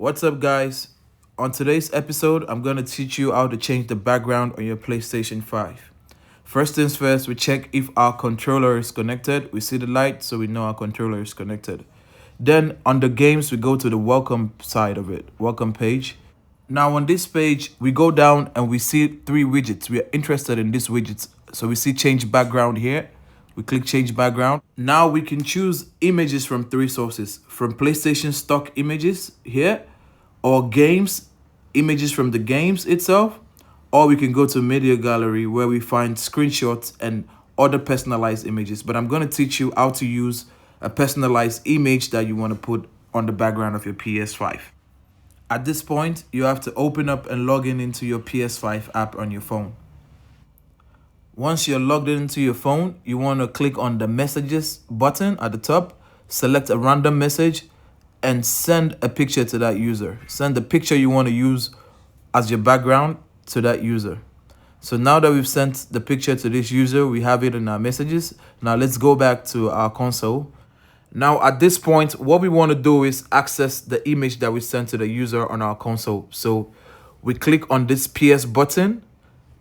What's up, guys? On today's episode, I'm going to teach you how to change the background on your PlayStation 5. First things first, we check if our controller is connected. We see the light, so we know our controller is connected. Then on the games, we go to the welcome side of it, welcome page. Now on this page, we go down and we see three widgets. We are interested in these widgets. So we see change background here. We click change background. Now we can choose images from three sources, from PlayStation stock images here, or games, images from the games itself, or we can go to media gallery where we find screenshots and other personalized images. But I'm going to teach you how to use a personalized image that you want to put on the background of your PS5. At this point, you have to open up and log in into your PS5 app on your phone. Once you're logged into your phone, you want to click on the messages button at the top, select a random message, and send a picture to that user. Send the picture you want to use as your background to that user. So now that we've sent the picture to this user, we have it in our messages. Now let's go back to our console. Now at this point, what we want to do is access the image that we sent to the user on our console. So we click on this PS button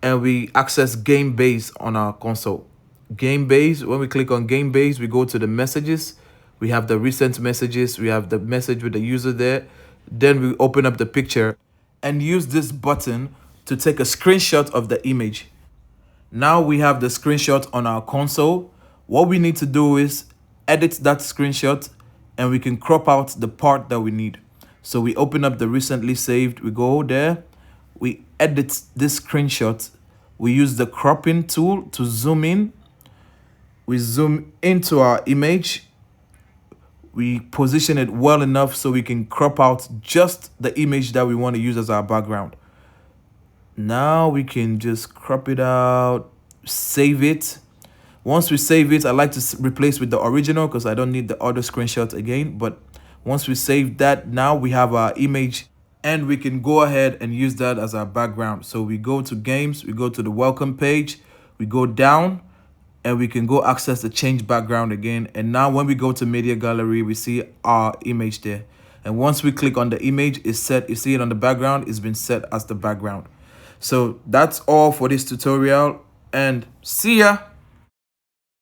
and we access game base on our console. Game base, when we click on game base, we go to the messages. We have the recent messages. We have the message with the user there. Then we open up the picture and use this button to take a screenshot of the image. Now we have the screenshot on our console. What we need to do is edit that screenshot and we can crop out the part that we need. So we open up the recently saved, we go there, we edit this screenshot, we use the cropping tool to zoom in, we zoom into our image, we position it well enough so we can crop out just the image that we want to use as our background. Now we can just crop it out, save it. Once we save it, I like to replace with the original because I don't need the other screenshot again. But once we save that, now we have our image and we can go ahead and use that as our background. So we go to games, we go to the welcome page, we go down and we can go access the change background again. And now when we go to media gallery, we see our image there. And once we click on the image, it's set, you see it on the background, it's been set as the background. So that's all for this tutorial and see ya.